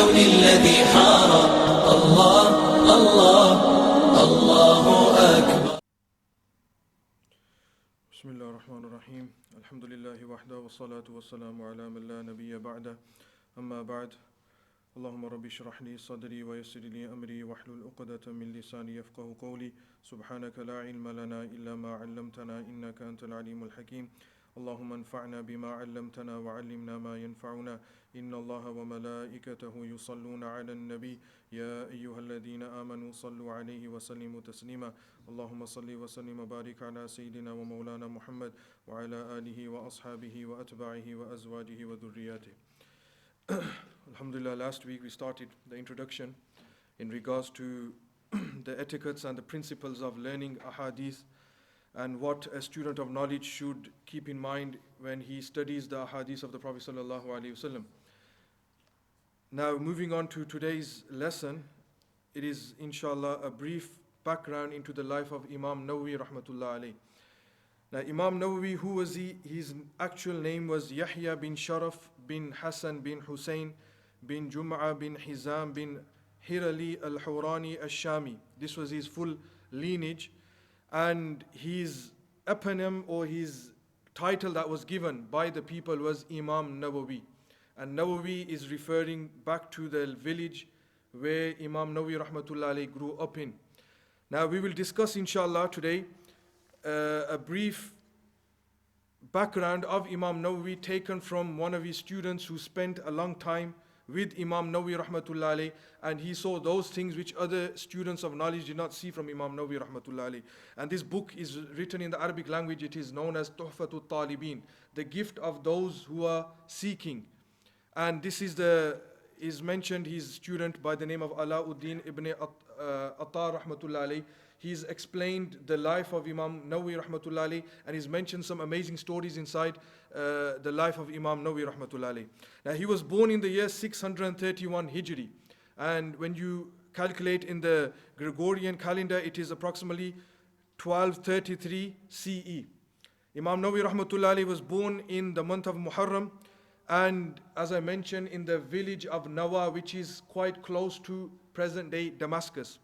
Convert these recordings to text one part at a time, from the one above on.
الكون الذي حار. الله الله الله أكبر. بسم الله الرحمن الرحيم. الحمد لله وحده والصلاة والسلام على من لا نبي بعده. أما بعد. اللهم رب اشرح لي صدري ويسر لي أمري واحلل عقدة من لساني يفقه قولي. سبحانك لا علم لنا إلا ما علمتنا إنك أنت العليم الحكيم. اللهم انفعنا بما علمتنا وعلمنا ما ينفعنا. إن الله وملائكته يصلون على النبي يا أيها الذين آمنوا صلوا عليه وسلموا تسليما. اللهم صل وسلم وبارك على سيدنا ومولانا محمد وعلى آله وأصحابه وأتباعه وأزواجه وذرياته. Alhamdulillah, last week we started the introduction in regards to the etiquettes and the principles of learning ahadith and what a student of knowledge should keep in mind when he studies the ahadith of the Prophet sallallahu alaihi wasallam. Now, moving on to today's lesson, it is inshallah a brief background into the life of Imam Nawawi rahmatullah alayh. Now, Imam Nawawi, who was he? His actual name was Yahya bin Sharaf bin Hassan bin Hussein bin Jum'a bin Hizam bin Hirali al-Hurani al-Shami. This was his full lineage, and his eponym or his title that was given by the people was Imam Nawawi. And Nawawi is referring back to the village where Imam Nawawi rahmatullah alayh grew up in. Now we will discuss inshallah today a brief background of Imam Nawawi taken from one of his students who spent a long time with Imam Nawawi rahmatullah alayh, and he saw those things which other students of knowledge did not see from Imam Nawawi rahmatullah alayh. And this book is written in the Arabic language. It is known as Tuhfatul Talibin, the gift of those who are seeking. And this is mentioned his student by the name of Alauddin ibn Attar rahmatullah alayh. He's explained the life of Imam Nawawi rahmatullah alayh, and he's mentioned some amazing stories inside the life of Imam Nawawi rahmatullah alayh. Now he was born in the year 631 Hijri, and when you calculate in the Gregorian calendar, it is approximately 1233 CE. Imam Nawawi rahmatullah alayh was born in the month of Muharram, and as I mentioned, in the village of Nawa, which is quite close to present-day Damascus.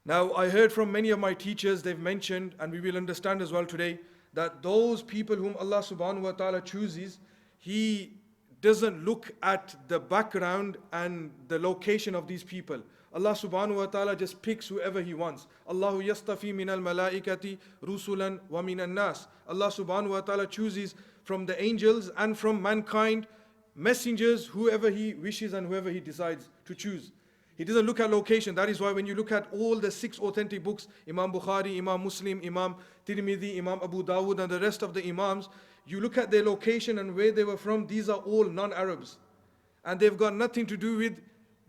Now, I heard from many of my teachers, they've mentioned, and we will understand as well today, that those people whom Allah subhanahu wa ta'ala chooses, He doesn't look at the background and the location of these people. Allah subhanahu wa ta'ala just picks whoever He wants. Allahu yastafi min al-malaikati rusulan wa min al-nas. Allah subhanahu wa ta'ala chooses from the angels and from mankind messengers, whoever He wishes and whoever He decides to choose. He doesn't look at location. That is why when you look at all the 6 authentic books, Imam Bukhari, Imam Muslim, Imam Tirmidhi, Imam Abu Dawud, and the rest of the Imams, you look at their location and where they were from, these are all non-Arabs. And they've got nothing to do with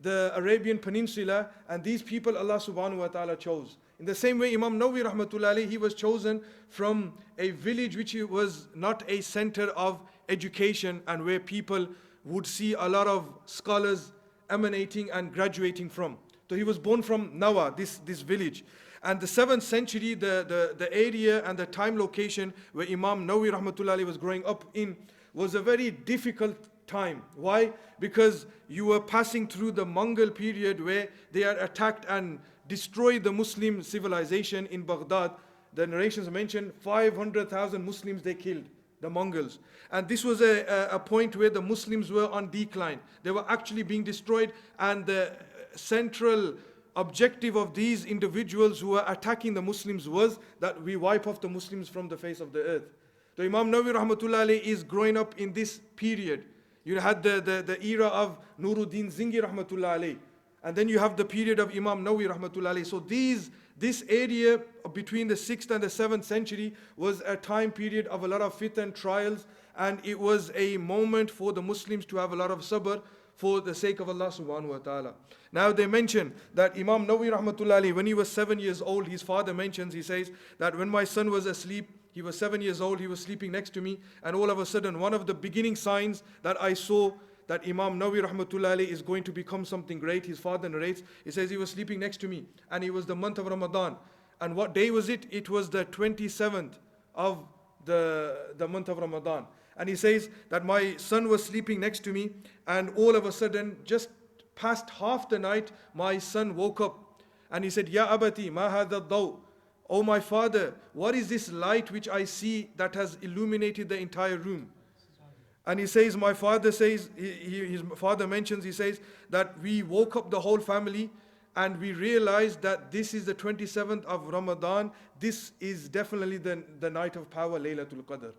the Arabian Peninsula, and these people Allah subhanahu wa ta'ala chose. In the same way, Imam Nawawi rahmatullah alayhi, he was chosen from a village which was not a center of education and where people would see a lot of scholars emanating and graduating from. So he was born from Nawa, this village. And the 7th century, the area and the time location where Imam Nawawi rahmatullah alayhi was growing up in was a very difficult time. Why? Because you were passing through the Mongol period where they had attacked and destroyed the Muslim civilization in Baghdad. The narrations mention 500,000 Muslims they killed, the Mongols. And this was a point where the Muslims were on decline. They were actually being destroyed, and the central objective of these individuals who were attacking the Muslims was that we wipe off the Muslims from the face of the earth. So Imam Nawawi rahmatullah alayh is growing up in this period. You had the era of Nuruddin Zingi rahmatullah alayh, and then you have the period of Imam Nawawi rahmatullah alayh. So this area between the 6th and the 7th century was a time period of a lot of fitan trials, and it was a moment for the Muslims to have a lot of sabr for the sake of Allah subhanahu wa ta'ala. Now they mention that Imam Nawawi rahmatullah alayh, when he was 7 years old, his father mentions, he says that when my son was asleep, he was 7 years old, he was sleeping next to me, and all of a sudden one of the beginning signs that I saw that Imam Nawawi rahmatullah alayh is going to become something great, his father narrates, he says he was sleeping next to me, and it was the month of Ramadan. And what day was it? It was the 27th of the month of Ramadan. And he says that my son was sleeping next to me, and all of a sudden, just past half the night, my son woke up and he said, Ya abati, ma hadha daw. Oh my father, what is this light which I see that has illuminated the entire room? And he says, my father says, his father mentions, he says that we woke up the whole family and we realized that this is the 27th of Ramadan. This is definitely the night of power, Laylatul Qadr.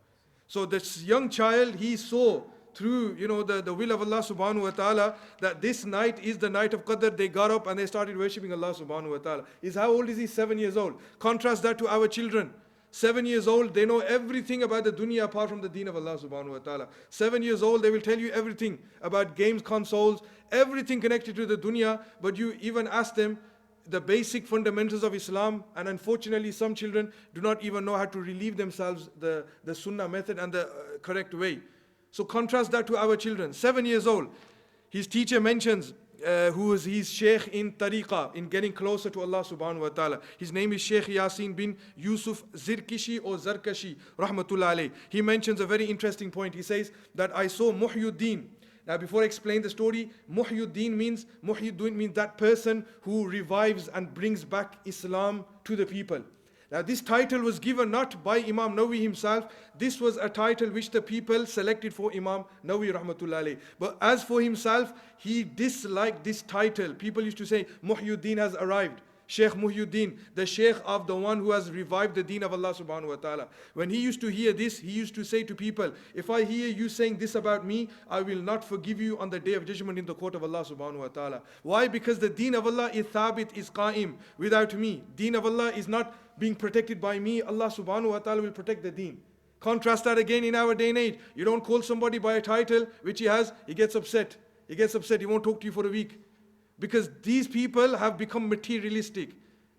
So this young child, he saw through, the will of Allah subhanahu wa ta'ala, that this night is the night of Qadr. They got up and they started worshipping Allah subhanahu wa ta'ala. How old is he? 7 years old. Contrast that to our children. 7 years old, they know everything about the dunya apart from the deen of Allah subhanahu wa ta'ala. 7 years old, they will tell you everything about games, consoles, everything connected to the dunya, but you even ask them the basic fundamentals of Islam, and unfortunately some children do not even know how to relieve themselves the sunnah method and the correct way. So contrast that to our children. 7 years old, his teacher mentions, who is his Sheikh in Tariqah, in getting closer to Allah subhanahu wa ta'ala. His name is Sheikh Yasin bin Yusuf Zirkishi or Zarkashi, rahmatullah alayh. He mentions a very interesting point. He says that I saw Muhyiddin. Now before I explain the story, Muhyiddin means that person who revives and brings back Islam to the people. Now this title was given not by Imam Nawawi himself. This was a title which the people selected for Imam Nawawi rahmatullah alayh. But as for himself, he disliked this title. People used to say, Muhyiddin has arrived. Sheikh Muhyiddin, the Sheikh of the one who has revived the deen of Allah subhanahu wa ta'ala. When he used to hear this, he used to say to people, if I hear you saying this about me, I will not forgive you on the day of judgment in the court of Allah subhanahu wa ta'ala. Why? Because the deen of Allah is thabit, is qaim, without me. Deen of Allah is not being protected by me. Allah subhanahu wa ta'ala will protect the deen. Contrast that again in our day and age. You don't call somebody by a title which he has, he gets upset. He won't talk to you for a week. Because these people have become materialistic.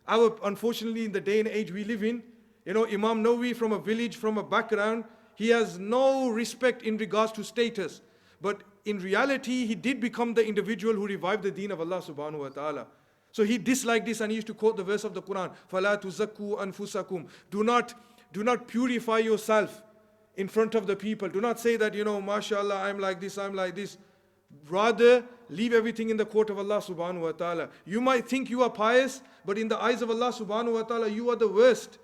Unfortunately, in the day and age we live in, Imam Nawawi from a village, from a background, he has no respect in regards to status. But in reality, he did become the individual who revived the deen of Allah subhanahu wa ta'ala. So he disliked this and he used to quote the verse of the Quran, فَلَا تُزَكُّوا أَنفُسَكُمْ. Do not purify yourself in front of the people. Do not say that, mashallah, I'm like this. Rather, leave everything in the court of Allah subhanahu wa ta'ala. You might think you are pious, but in the eyes of Allah subhanahu wa ta'ala, you are the worst.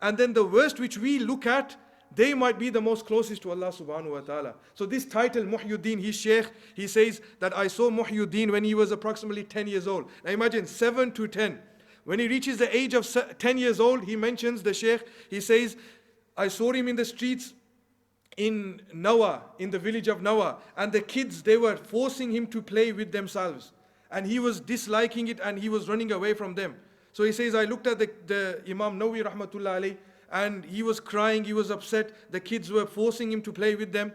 And then the worst which we look at, they might be the most closest to Allah subhanahu wa ta'ala. So this title, Muhyiddin, his Sheikh, he says that I saw Muhyiddin when he was approximately 10 years old. Now imagine, 7 to 10. When he reaches the age of 10 years old, he mentions the Sheikh, he says, I saw him in the streets in Nawa, in the village of Nawa, and the kids, they were forcing him to play with themselves. And he was disliking it and he was running away from them. So he says, I looked at the Imam Nawawi rahmatullah alayh, and he was crying, he was upset. The kids were forcing him to play with them.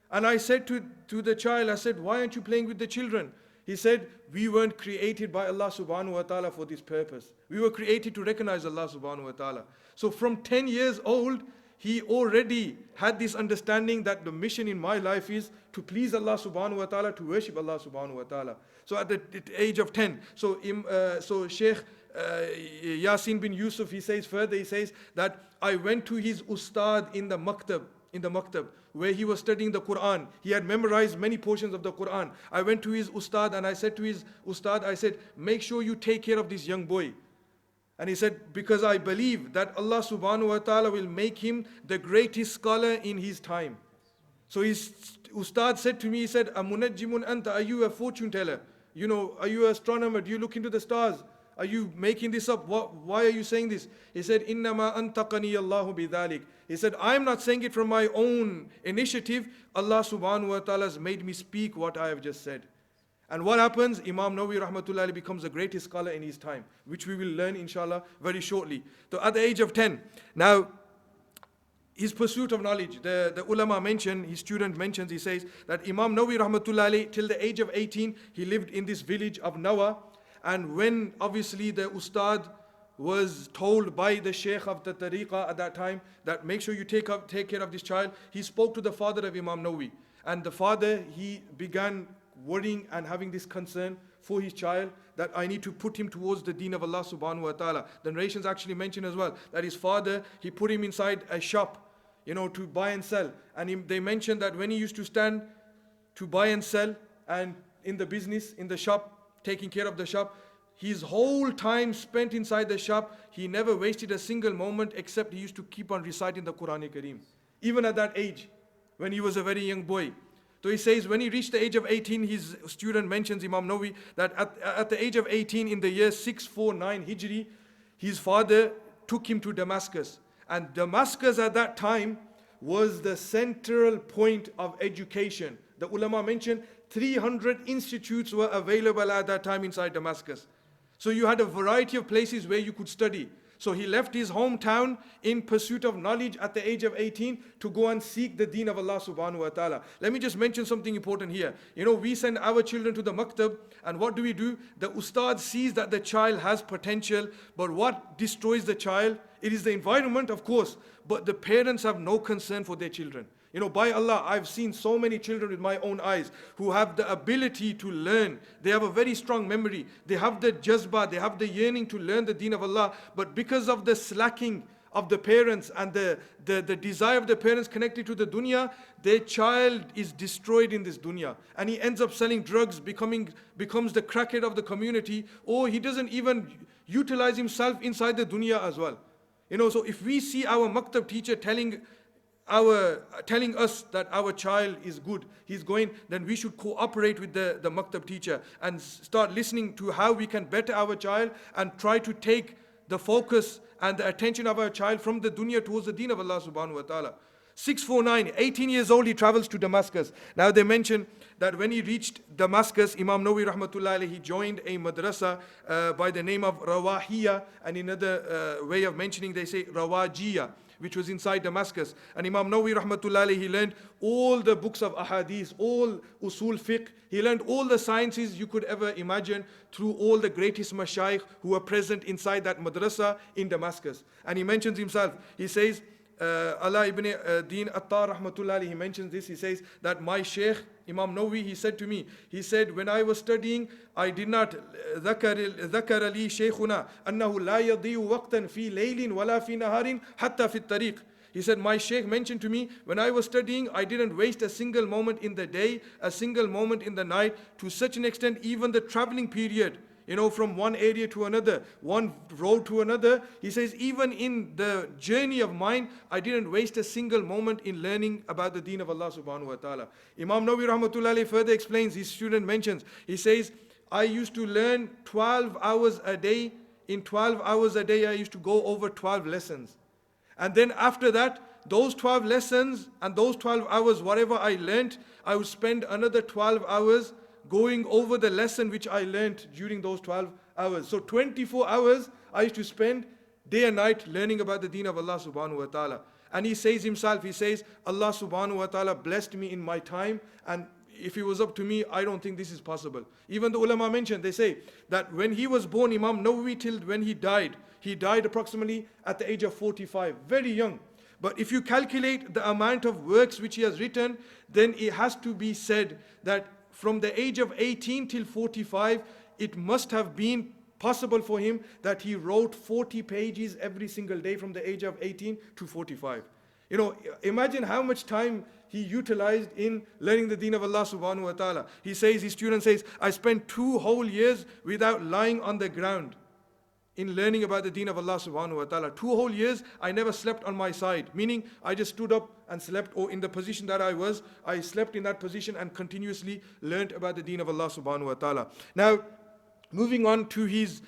And I said to the child, I said, why aren't you playing with the children? He said, we weren't created by Allah subhanahu wa ta'ala for this purpose. We were created to recognize Allah subhanahu wa ta'ala. So from 10 years old, he already had this understanding that the mission in my life is to please Allah subhanahu wa ta'ala, to worship Allah subhanahu wa ta'ala. So at the age of 10, so Sheikh Yasin bin Yusuf, he says that I went to his ustad in the maktab, where he was studying the Quran. He had memorized many portions of the Quran. I went to his ustad and I said to his ustad, I said, make sure you take care of this young boy. And he said, because I believe that Allah subhanahu wa ta'ala will make him the greatest scholar in his time. So his ustad said to me, he said, Amunajjimun anta, are you a fortune teller? Are you an astronomer? Do you look into the stars? Are you making this up? Why are you saying this? He said, Innama antaqani Allahu bidhalik. He said, I'm not saying it from my own initiative. Allah subhanahu wa ta'ala has made me speak what I have just said. And what happens? Imam Nawawi rahmatullah becomes the greatest scholar in his time, which we will learn inshallah very shortly. So at the age of 10, now his pursuit of knowledge, the ulama mention, his student mentions, he says that Imam Nawawi rahmatullah till the age of 18, he lived in this village of Nawa. And when obviously the ustad was told by the sheikh of the tariqah at that time that make sure you take care of this child, he spoke to the father of Imam Nawawi. And the father, he began worrying and having this concern for his child that I need to put him towards the deen of Allah subhanahu wa ta'ala. The narrations actually mention as well that his father, he put him inside a shop, to buy and sell. And they mention that when he used to stand to buy and sell and in the business, in the shop, taking care of the shop. His whole time spent inside the shop, he never wasted a single moment except he used to keep on reciting the Quran Kareem. Even at that age, when he was a very young boy. So he says when he reached the age of 18, his student mentions, Imam Nawawi, that at the age of 18 in the year 649 Hijri, his father took him to Damascus. And Damascus at that time was the central point of education. The ulama mentioned 300 institutes were available at that time inside Damascus. So you had a variety of places where you could study. So he left his hometown in pursuit of knowledge at the age of 18 to go and seek the deen of Allah subhanahu wa ta'ala. Let me just mention something important here. You know, we send our children to the maktab, and what do? The ustad sees that the child has potential, but what destroys the child? It is the environment, of course, but the parents have no concern for their children. You know, by Allah, I've seen so many children with my own eyes who have the ability to learn. They have a very strong memory. They have the jazba, they have the yearning to learn the deen of Allah. But because of the slacking of the parents and the desire of the parents connected to the dunya, their child is destroyed in this dunya. And he ends up selling drugs, becomes the crackhead of the community, or he doesn't even utilize himself inside the dunya as well. You know, so if we see our maktab teacher telling us that our child is good, he's going, then we should cooperate with the maktab teacher and start listening to how we can better our child and try to take the focus and the attention of our child from the dunya towards the deen of Allah subhanahu wa ta'ala. 649, 18 years old, he travels to Damascus. Now they mention that when he reached Damascus, Imam Nawawi rahmatullahi alayhi, he joined a madrasa by the name of Rawahiyya, and in another way of mentioning they say Rawajiyya, which was inside Damascus. And Imam Nawawi rahmatullahi alayhi, he learned all the books of ahadith, all usul fiqh. He learned all the sciences you could ever imagine through all the greatest mashayikh who were present inside that madrasa in Damascus. And he mentions himself, he says, Allah ibn Din Attar rahmatullahi alayhi, he mentions this, he says that my Shaykh Imam Nawawi, he said to me, he said, when I was studying, I did not ذكر لي شيخنا أنه لا يضيع وقتا في ليل ولا في نهار حتى في الطريق. He said, my Shaykh mentioned to me, when I was studying, I didn't waste a single moment in the day, a single moment in the night, to such an extent, even the traveling period, you know, from one area to another, one road to another. He says, even in the journey of mine, I didn't waste a single moment in learning about the deen of Allah subhanahu wa ta'ala. Imam Nawawi rahmatullahi alayhi further explains, his student mentions, he says, I used to learn 12 hours a day. In 12 hours a day, I used to go over 12 lessons. And then after that, those 12 lessons and those 12 hours, whatever I learned, I would spend another 12 hours going over the lesson which I learned during those 12 hours. So 24 hours I used to spend day and night learning about the deen of Allah subhanahu wa ta'ala. And he says himself, he says, Allah subhanahu wa ta'ala blessed me in my time, and if it was up to me, I don't think this is possible. Even the ulama mentioned, they say that when he was born, Imam Nawawi, till when he died approximately at the age of 45, very young. But if you calculate the amount of works which he has written, then it has to be said that from the age of 18 till 45, it must have been possible for him that he wrote 40 pages every single day from the age of 18 to 45. You know, imagine how much time he utilized in learning the deen of Allah subhanahu wa ta'ala. He says, his student says, I spent 2 whole years without lying on the ground in learning about the deen of Allah subhanahu wa ta'ala. 2 whole years, I never slept on my side. Meaning, I just stood up and slept, or in the position that I was, I slept in that position and continuously learned about the deen of Allah subhanahu wa ta'ala. Now, moving on to his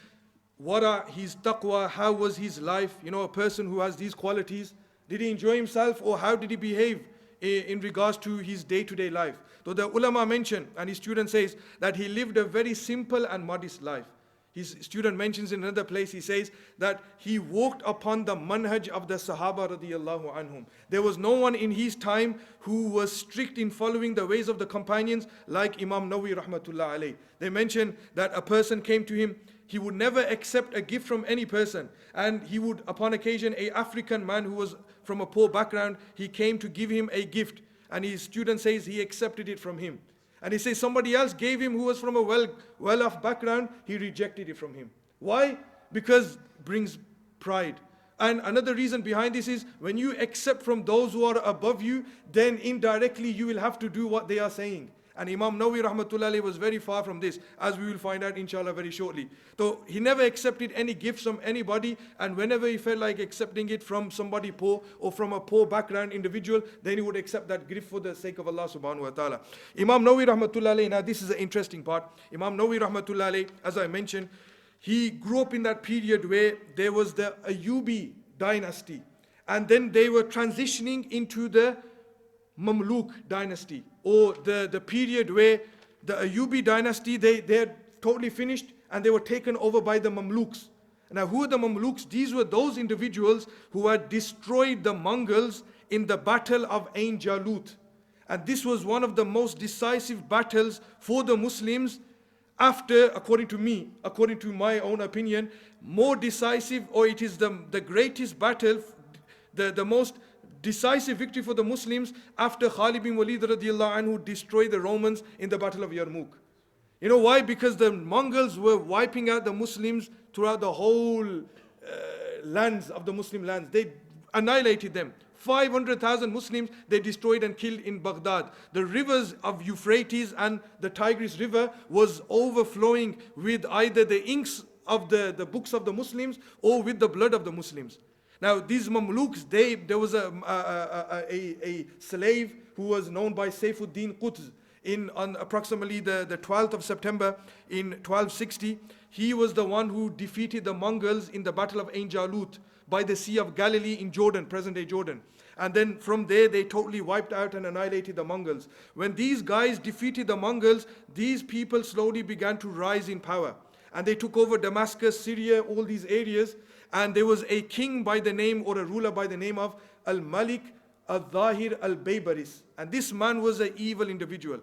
wara, his taqwa, how was his life? You know, a person who has these qualities, did he enjoy himself, or how did he behave in regards to his day-to-day life? So the ulama mention, and his student says, that he lived a very simple and modest life. His student mentions in another place, he says that he walked upon the manhaj of the Sahaba radiyallahu anhum. There was no one in his time who was strict in following the ways of the companions like Imam Nawawi rahmatullah alayh. They mention that a person came to him, he would never accept a gift from any person, and he would, upon occasion, an African man who was from a poor background, he came to give him a gift, and his student says he accepted it from him. And he says somebody else gave him who was from a well-off background, he rejected it from him. Why? Because it brings pride. And another reason behind this is, when you accept from those who are above you, then indirectly you will have to do what they are saying. And Imam Nawawi rahmatullahi alayhi was very far from this, as we will find out inshallah very shortly. So he never accepted any gifts from anybody, and whenever he felt like accepting it from somebody poor or from a poor background individual, then he would accept that gift for the sake of Allah subhanahu wa ta'ala. Imam Nawawi rahmatullahi alayhi, now this is an interesting part. Imam Nawawi rahmatullahi alayhi, as I mentioned, he grew up in that period where there was the Ayyubi dynasty, and then they were transitioning into the Mamluk dynasty, or the period where the Ayyubi dynasty, they had totally finished and they were taken over by the Mamluks. Now who are the Mamluks? These were those individuals who had destroyed the Mongols in the battle of Ain Jalut. And this was one of the most decisive battles for the Muslims after, according to my own opinion, more decisive, or it is the greatest battle, the most decisive victory for the Muslims after Khalid bin Walid radiallahu anhu destroyed the Romans in the Battle of Yarmouk. You know why? Because the Mongols were wiping out the Muslims throughout the whole lands of the Muslim lands. They annihilated them. 500,000 Muslims they destroyed and killed in Baghdad. The rivers of Euphrates and the Tigris River was overflowing with either the inks of the books of the Muslims or with the blood of the Muslims. Now these Mamluks, there was a slave who was known by Saifuddin Qutz on approximately the 12th of September in 1260. He was the one who defeated the Mongols in the Battle of Ain Jalut by the Sea of Galilee in Jordan, present-day Jordan. And then from there they totally wiped out and annihilated the Mongols. When these guys defeated the Mongols, these people slowly began to rise in power. And they took over Damascus, Syria, all these areas. And there was a king by the name, or a ruler by the name of Al-Malik Al-Zahir Al-Baybaris. And this man was an evil individual.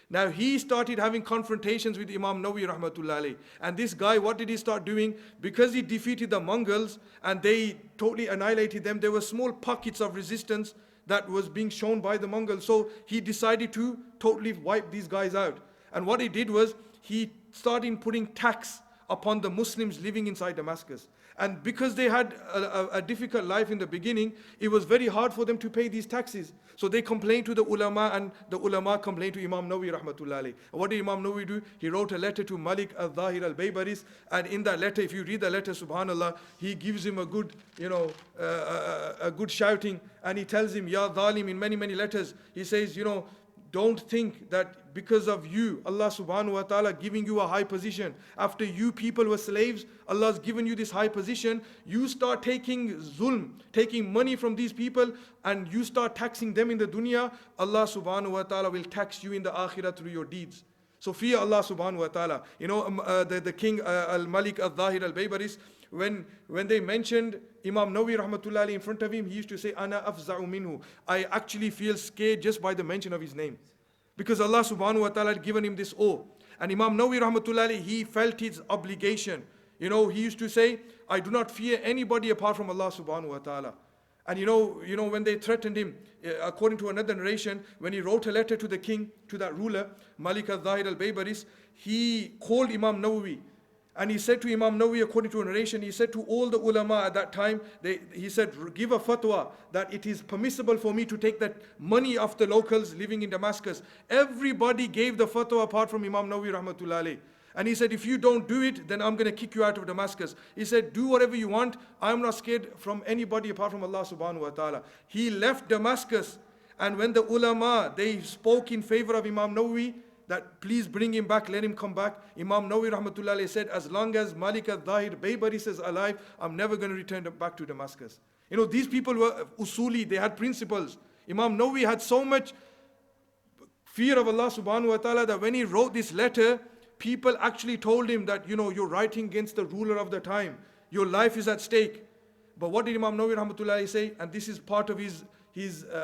Now he started having confrontations with Imam Nawawi rahmatullahi alayhi. And this guy, what did he start doing? Because he defeated the Mongols and they totally annihilated them, there were small pockets of resistance that was being shown by the Mongols. So he decided to totally wipe these guys out. And what he did was, he started putting tax upon the Muslims living inside Damascus. And because they had a difficult life in the beginning, it was very hard for them to pay these taxes. So they complained to the ulama, and the ulama complained to Imam Nawawi rahmatullahi alayhi. What did Imam Nawawi do? He wrote a letter to Malik al-Zahir al-Baybaris, and in that letter, if you read the letter, subhanallah, he gives him a good, a good shouting, and he tells him, Ya Zalim, in many, many letters. He says, don't think that because of you, Allah subhanahu wa ta'ala giving you a high position, after you people were slaves, Allah's given you this high position, you start taking zulm, taking money from these people, and you start taxing them in the dunya, Allah subhanahu wa ta'ala will tax you in the akhirah through your deeds. So fear Allah subhanahu wa ta'ala. The king Al-Malik Al-Zahir Al-Baybaris, when they mentioned Imam Nawawi rahmatullahi alayhi in front of him, he used to say, Ana afza'u minhu. I actually feel scared just by the mention of his name. Because Allah subhanahu wa ta'ala had given him this awe. And Imam Nawawi rahmatullahi alayhi, he felt his obligation. He used to say, I do not fear anybody apart from Allah subhanahu wa ta'ala. And when they threatened him, according to another narration, when he wrote a letter to the king, to that ruler, Malik al-Zahir al-Baybaris, he called Imam Nawawi. And he said to Imam Nawawi, according to a narration, he said to all the ulama at that time, he said, give a fatwa that it is permissible for me to take that money of the locals living in Damascus. Everybody gave the fatwa apart from Imam Nawawi rahmatullahi alayhi. And he said, if you don't do it, then I'm going to kick you out of Damascus. He said, do whatever you want. I'm not scared from anybody apart from Allah subhanahu wa ta'ala. He left Damascus. And when the ulama, they spoke in favor of Imam Nawawi, that please bring him back, let him come back. Imam Nawawi rahmatullahi alayhi said, as long as Malik al-Zahir Baybaris is alive, I'm never going to return back to Damascus. These people were usuli, they had principles. Imam Nawawi had so much fear of Allah subhanahu wa ta'ala that when he wrote this letter, people actually told him that, you're writing against the ruler of the time. Your life is at stake. But what did Imam Nawawi rahmatullahi say? And this is part of his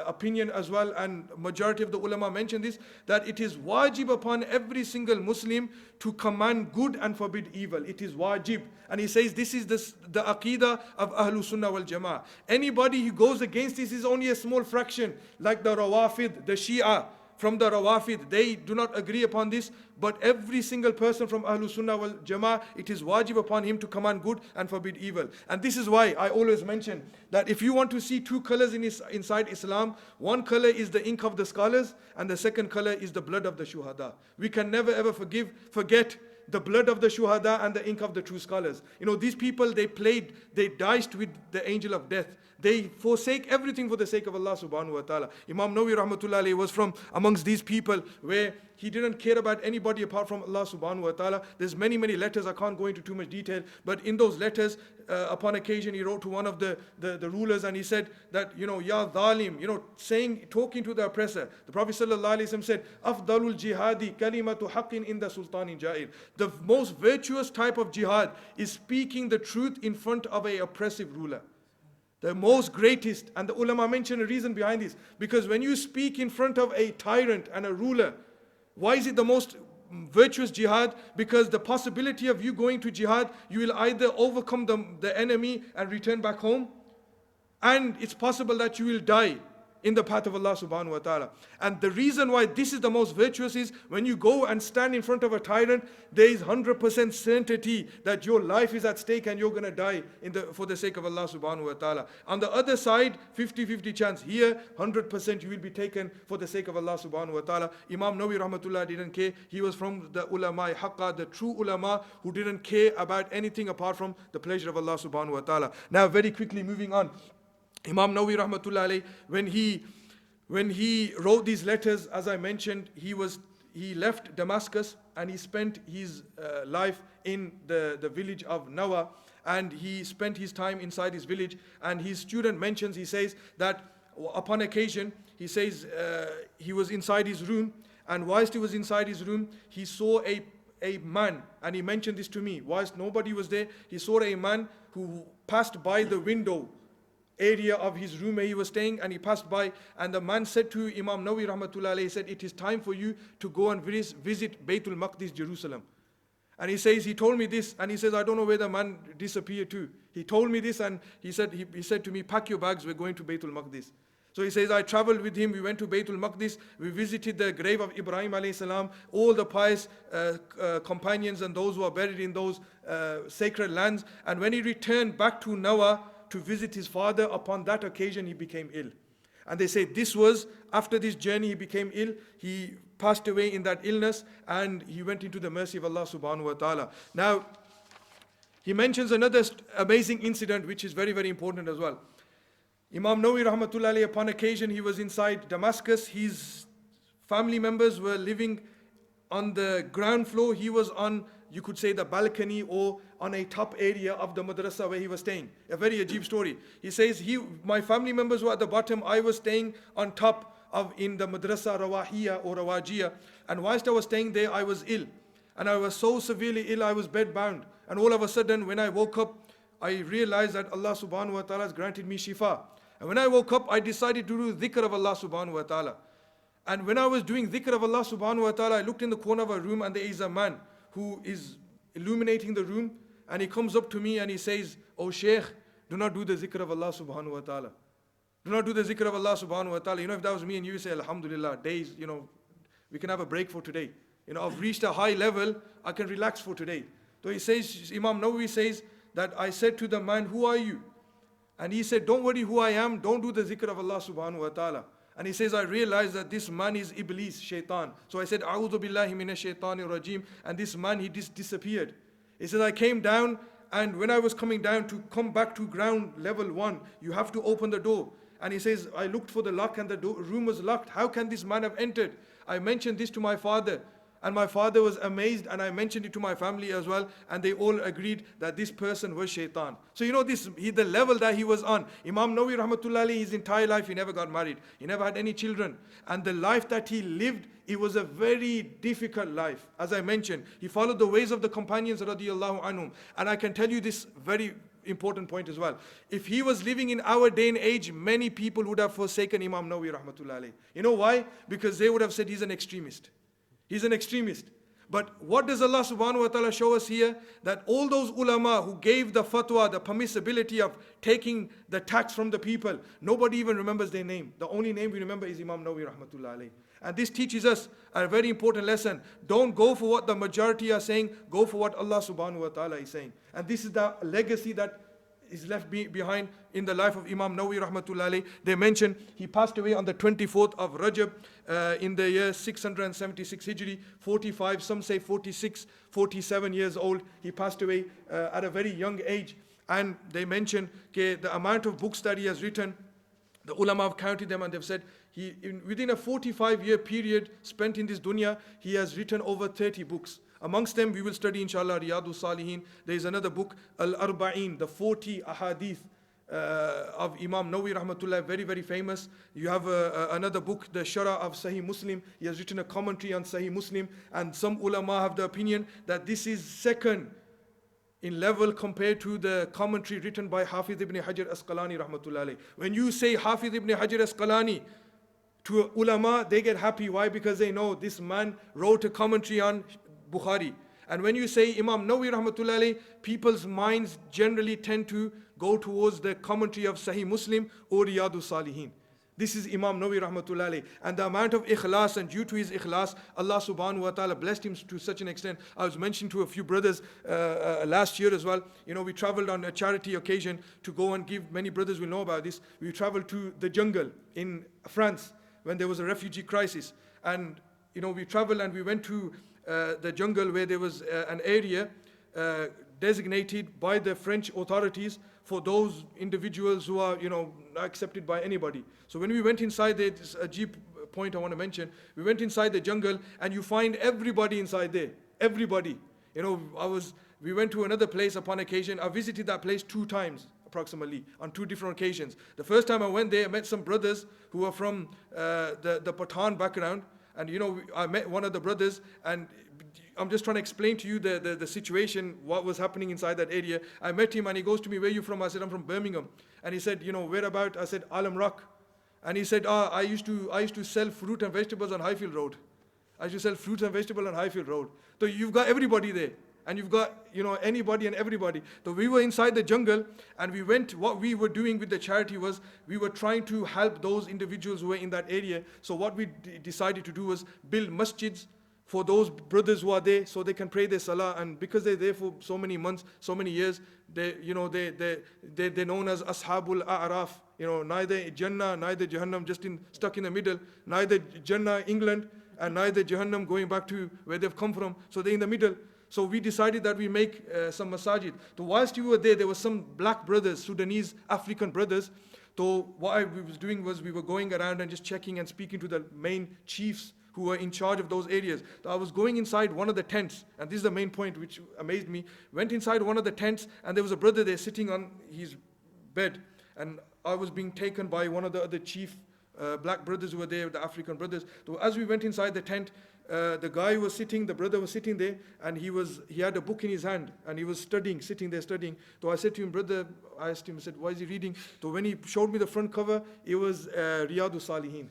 opinion as well, and majority of the ulama mention this, that it is wajib upon every single Muslim to command good and forbid evil. It is wajib. And he says this is the aqidah of Ahlul Sunnah wal Jama'ah. Anybody who goes against this is only a small fraction, like the Rawafid, the Shia. from the Rawafid, they do not agree upon this, but every single person from Ahlul Sunnah wal Jama'ah, it is wajib upon him to command good and forbid evil. And this is why I always mention that if you want to see two colors inside Islam, one color is the ink of the scholars, and the second color is the blood of the shuhada. We can never ever forget the blood of the shuhada and the ink of the true scholars. These people, they diced with the angel of death. They forsake everything for the sake of Allah subhanahu wa ta'ala. Imam Nawawi rahmatullah alayhi was from amongst these people where he didn't care about anybody apart from Allah subhanahu wa ta'ala. There's many letters, I can't go into too much detail, but in those letters, upon occasion he wrote to one of the rulers, and he said that, Ya dhalim, talking to the oppressor. The Prophet sallallahu alayhi wa sallam said, Afdalul jihadi kalimatu haqqin inda sultanin ja'ir. The most virtuous type of jihad is speaking the truth in front of a oppressive ruler. The most greatest, and the ulama mention a reason behind this, because when you speak in front of a tyrant and a ruler, why is it the most virtuous jihad? Because the possibility of you going to jihad, you will either overcome the enemy and return back home, and it's possible that you will die in the path of Allah subhanahu wa ta'ala. And the reason why this is the most virtuous is when you go and stand in front of a tyrant, there is 100% certainty that your life is at stake and you're going to die for the sake of Allah subhanahu wa ta'ala. On the other side, 50-50 chance. Here, 100% you will be taken for the sake of Allah subhanahu wa ta'ala. Imam Nawawi rahmatullah didn't care. He was from the ulama haqqa, the true ulama who didn't care about anything apart from the pleasure of Allah subhanahu wa ta'ala. Now, very quickly moving on. Imam Nawawi rahmatullah alayhi, when he wrote these letters, as I mentioned, he left Damascus and he spent his life in the village of Nawa, and he spent his time inside his village. And his student mentions, he says that upon occasion, he says he was inside his room, and whilst he was inside his room, he saw a man, and he mentioned this to me, whilst nobody was there, he saw a man who passed by the window area of his room where he was staying, and he passed by, and the man said to Imam Nawawi rahmatullah alayhi, he said, it is time for you to go and visit Baytul Maqdis, Jerusalem. And he says, he told me this, and he says, I don't know where the man disappeared to. He told me this, and he said to me, pack your bags, we're going to Baytul Maqdis. So he says, I traveled with him, we went to Baytul Maqdis, we visited the grave of Ibrahim alayhi salam, all the pious companions and those who are buried in those sacred lands. And when he returned back to Nawa to visit his father, upon that occasion he became ill. And they say this was, after this journey he became ill, he passed away in that illness, and he went into the mercy of Allah subhanahu wa ta'ala. Now, he mentions another amazing incident which is very, very important as well. Imam Nawawi rahmatullah alayhi, upon occasion he was inside Damascus, his family members were living on the ground floor, he was on, you could say, the balcony or on a top area of the madrasa where he was staying. A very ajib story. He says, my family members were at the bottom, I was staying on top in the madrasa Rawahiyya or Rawajiyya, and whilst I was staying there, I was ill. And I was so severely ill, I was bedbound. And all of a sudden, when I woke up, I realized that Allah subhanahu wa ta'ala has granted me shifa. And when I woke up, I decided to do dhikr of Allah subhanahu wa ta'ala. And when I was doing dhikr of Allah subhanahu wa ta'ala, I looked in the corner of a room, and there is a man who is illuminating the room, and he comes up to me and he says, oh Shaykh, do not do the zikr of Allah subhanahu wa ta'ala. Do not do the zikr of Allah subhanahu wa ta'ala. If that was me and you say, Alhamdulillah, days, we can have a break for today. I've reached a high level, I can relax for today. So he says, Imam Nawawi says that I said to the man, who are you? And he said, don't worry who I am, don't do the zikr of Allah subhanahu wa ta'ala. And he says, I realized that this man is Iblis, shaitan. So I said, A'udhu billahi minash shaitanir rajim. And this man, he disappeared. He says, I came down, and when I was coming down to come back to ground level 1, you have to open the door. And he says, I looked for the lock and the room was locked. How can this man have entered? I mentioned this to my father. And my father was amazed, and I mentioned it to my family as well, and they all agreed that this person was shaitan. So the level that he was on. Imam Nawawi rahmatullah alayhi, his entire life he never got married. He never had any children. And the life that he lived, it was a very difficult life. As I mentioned, he followed the ways of the companions radiyallahu anhum. And I can tell you this very important point as well. If he was living in our day and age, many people would have forsaken Imam Nawawi rahmatullah alayhi. You know why? Because they would have said he's an extremist. He's an extremist. But what does Allah subhanahu wa ta'ala show us here? That all those ulama who gave the fatwa, the permissibility of taking the tax from the people, nobody even remembers their name. The only name we remember is Imam Nawawi rahmatullah alayhi. And this teaches us a very important lesson. Don't go for what the majority are saying, go for what Allah subhanahu wa ta'ala is saying. And this is the legacy that is left behind in the life of Imam Nawawi rahmatullah alayhi. They mention he passed away on the 24th of Rajab in the year 676 Hijri, 45, some say 46, 47 years old. He passed away at a very young age. And they mention the amount of books that he has written, the ulama have counted them and they've said within a 45-year period spent in this dunya, he has written over 30 books. Amongst them, we will study inshallah Riyadus Salihin. There is another book, Al-Arba'in, the 40 ahadith of Imam Nawawi rahmatullah, very, very famous. You have another book, the Shara of Sahih Muslim. He has written a commentary on Sahih Muslim. And some ulama have the opinion that this is second in level compared to the commentary written by Hafiz ibn Hajar Asqalani rahmatullah alayh. When you say Hafiz ibn Hajar Asqalani to ulama, they get happy. Why? Because they know this man wrote a commentary on Bukhari. And when you say Imam Nawawi rahmatullah alayhi, people's minds generally tend to go towards the commentary of Sahih Muslim or Riyadus Salihin. This is Imam Nawawi rahmatullah alayhi. And the amount of ikhlas, and due to his ikhlas, Allah subhanahu wa ta'ala blessed him to such an extent. I was mentioning to a few brothers last year as well. You know, we traveled on a charity occasion to go and give, many brothers will know about this. We traveled to the jungle in France when there was a refugee crisis. And, you know, we traveled and we went to the jungle where there was an area designated by the French authorities for those individuals who are, you know, not accepted by anybody. So when we went inside there, this is a deep point I want to mention. We went inside the jungle and you find everybody inside there. Everybody. You know, we went to another place upon occasion. I visited that place 2 times approximately on 2 different occasions. The first time I went there, I met some brothers who were from the Pathan background. And you know, I met one of the brothers, and I'm just trying to explain to you the situation, what was happening inside that area. I met him and he goes to me, "Where are you from?" I said, "I'm from Birmingham." And he said, "You know, where about?" I said, "Alam Rock." And he said, I used to sell fruit and vegetables on Highfield Road. I used to sell fruit and vegetables on Highfield Road. So you've got everybody there. And you've got, you know, anybody and everybody. So we were inside the jungle and we went, what we were doing with the charity was, we were trying to help those individuals who were in that area. So what we decided to do was build masjids for those brothers who are there so they can pray their salah. And because they're there for so many months, so many years, they're known as Ashabul A'raf. You know, neither Jannah, neither Jahannam, just stuck in the middle. Neither Jannah, England, and neither Jahannam going back to where they've come from. So they're in the middle. So we decided that we make some masajid. So whilst we were there were some black brothers, Sudanese, African brothers. So what we was doing was we were going around and just checking and speaking to the main chiefs who were in charge of those areas. So I was going inside one of the tents, and this is the main point which amazed me. Went inside one of the tents, and there was a brother there sitting on his bed. And I was being taken by one of the other chief black brothers who were there, the African brothers. So as we went inside the tent, the guy was sitting, the brother was sitting there, and he had a book in his hand, and he was studying, sitting there studying. So I said to him, "Brother," I asked him, I said, "Why is he reading?" So when he showed me the front cover, it was Riyadus Salihin.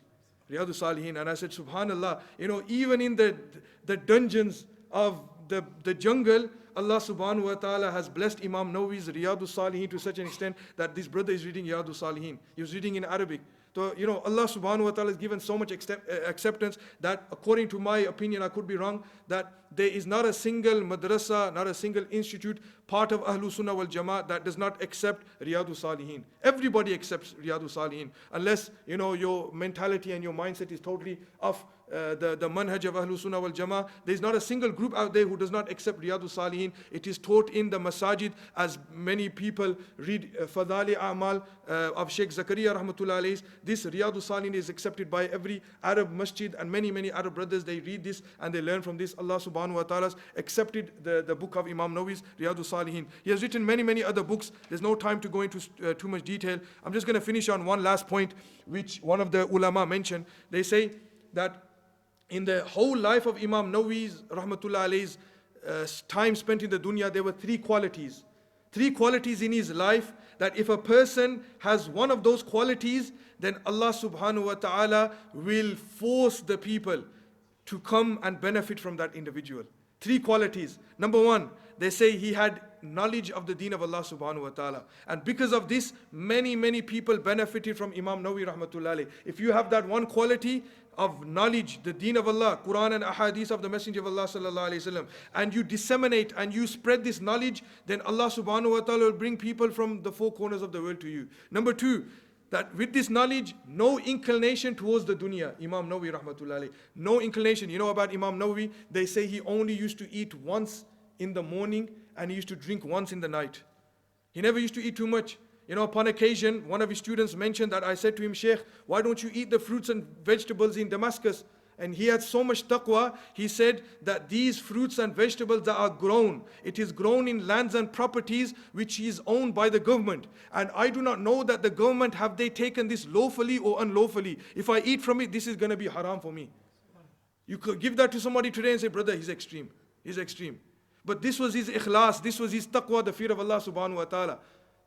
Riyadus Salihin. And I said, "Subhanallah, you know, even in the dungeons of the jungle, Allah subhanahu wa ta'ala has blessed Imam Nawawi's Riyadus Salihin to such an extent that this brother is reading Riyadus Salihin. He was reading in Arabic. So, you know, Allah subhanahu wa ta'ala has given so much acceptance that, according to my opinion, I could be wrong, that there is not a single madrasa, not a single institute, part of Ahlus Sunnah wal Jama'at that does not accept Riyadus Salihin. Everybody accepts Riyadus Salihin, unless, you know, your mentality and your mindset is totally off the manhaj of Ahlus Sunnah wal Jama'ah. There is not a single group out there who does not accept Riyadus Salihin. It is taught in the masajid, as many people read Fadali A'mal of Sheikh Zakaria rahmatullah alayhi. This Riyadus Salihin is accepted by every Arab masjid, and many Arab brothers, they read this and they learn from this. Allah subhanahu wa ta'ala accepted the book of Imam Nawawi's Riyadus Salihin. He has written many other books. There's no time to go into too much detail. I'm just going to finish on one last point, which one of the ulama mentioned. They say that in the whole life of Imam Nawawi's rahmatullah alayhi's time spent in the dunya, there were 3 qualities. 3 qualities in his life that if a person has one of those qualities, then Allah subhanahu wa ta'ala will force the people to come and benefit from that individual. Three qualities. Number one, they say he had knowledge of the deen of Allah subhanahu wa ta'ala. And because of this, many people benefited from Imam Nawawi rahmatullah alayh. If you have that one quality of knowledge, the deen of Allah, Quran and ahadith of the Messenger of Allah sallallahu alayhi wasallam, and you disseminate and you spread this knowledge, then Allah subhanahu wa ta'ala will bring people from the four corners of the world to you. Number two, that with this knowledge, no inclination towards the dunya. Imam Nawawi rahmatullah alayh, no inclination. You know about Imam Nawawi? They say he only used to eat once in the morning and he used to drink once in the night. He never used to eat too much. You know, upon occasion, one of his students mentioned that I said to him, Sheikh, why don't you eat the fruits and vegetables in Damascus? And he had so much taqwa, he said that these fruits and vegetables that are grown, it is grown in lands and properties which is owned by the government. And I do not know that the government, have they taken this lawfully or unlawfully. If I eat from it, this is going to be haram for me. You could give that to somebody today and say, brother, he's extreme. He's extreme. But this was his ikhlas, this was his taqwa, the fear of Allah subhanahu wa ta'ala.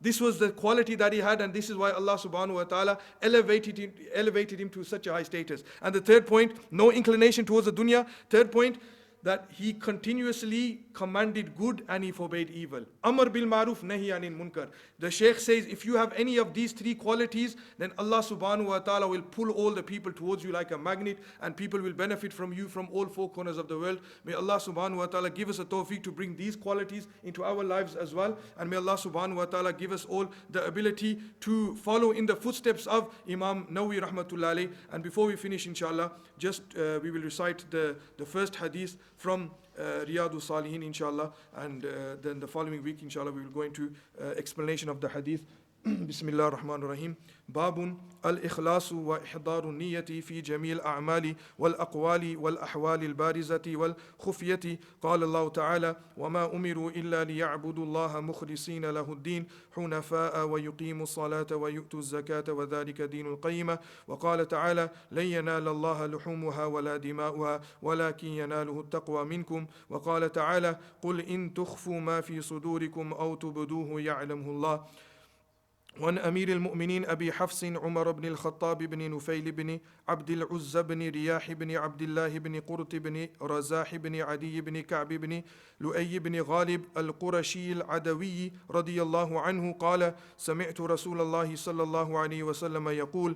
This was the quality that he had, and this is why Allah subhanahu wa ta'ala elevated him to such a high status. And the third point, no inclination towards the dunya. Third point, that he continuously commanded good and he forbade evil. Amr bil maruf, nahi anil munkar. The Shaykh says, if you have any of these three qualities, then Allah subhanahu wa ta'ala will pull all the people towards you like a magnet, and people will benefit from you from all four corners of the world. May Allah subhanahu wa ta'ala give us a tawfiq to bring these qualities into our lives as well. And may Allah subhanahu wa ta'ala give us all the ability to follow in the footsteps of Imam Nawawi rahmatullah alayh. And before we finish, inshallah, just we will recite the first hadith from Riyadus Salihin, inshallah, and then the following week, inshallah, we will go into explanation of the hadith. Bismillah ar-Rahman ar-Rahim. Babun al-ikhlasu wa ihdaru niyati fi jamil a'mali wal aqwali wal ahwali al-barizati wal khufyati. Qala Allah ta'ala, wa ma umiru illa liya'budu Allah mukhlisina lahu ad-din hunafa'a wa yuqimu as-salata wa yu'tu az-zakata wa dhalika dinul qayyimah. Wa qala ta'ala, lan yanala Allah luhumuha wa la dima'uha walakin yanaluhu at-taqwa minkum. Wa qala ta'ala, qul in tukhfu ma fi sudurikum aw tubduhu ya'lamuhu Allah. وعن أمير المؤمنين أبي حفص عمر بن الخطاب بن نفيل بن عبد العزى بن رياح بن عبد الله بن قرط بن رزاح بن عدي بن كعب بن لؤي بن غالب القرشي العدوي رضي الله عنه قال سمعت رسول الله صلى الله عليه وسلم يقول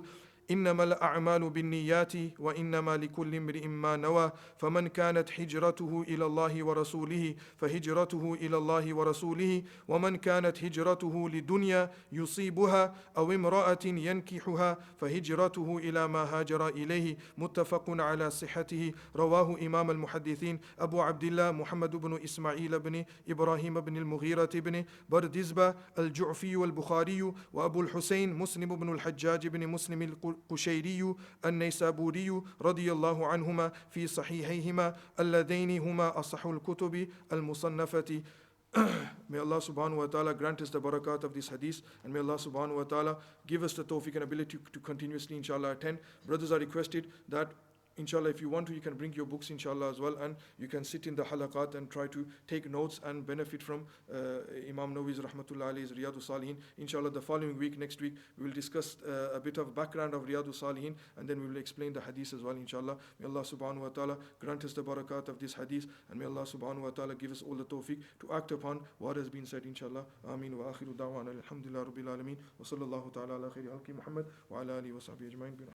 إنما الأعمال بالنيات وإنما لكل امرئ ما نوى فمن كانت هجرته إلى الله ورسوله فهجرته إلى الله ورسوله ومن كانت هجرته لدنيا يصيبها أو امرأة ينكحها فهجرته إلى ما هاجر إليه متفق على صحته. رواه إمام المحدثين أبو عبد الله محمد بن إسماعيل بن إبراهيم بن المغيرة بن بردزبة الجعفي والبخاري وأبو الحسين مسلم بن الحجاج بن مسلم القشيري النيسابوري رضي الله عنهما في صحيحيهما اللذين هما أصح الكتب المصنفة. May Allah subhanahu wa ta'ala grant us the barakat of this hadith, and may Allah subhanahu wa ta'ala give us the tawfiq and ability to continuously inshallah attend. Brothers are requested that inshallah, if you want to, you can bring your books inshallah as well, and you can sit in the halaqat and try to take notes and benefit from Imam Nawawi's rahmatullah alayhi's Riyadus Salihin. Inshallah, the following week, next week, we will discuss a bit of background of Riyadus Salihin, and then we will explain the hadith as well inshallah. May Allah subhanahu wa ta'ala grant us the barakat of this hadith, and may Allah subhanahu wa ta'ala give us all the tawfiq to act upon what has been said inshallah. Ameen wa akhiru da'wana alhamdulillah rabbil alameen wa sallallahu ta'ala ala khairi halki Muhammad wa ala alihi wa sahbihi ajma'in.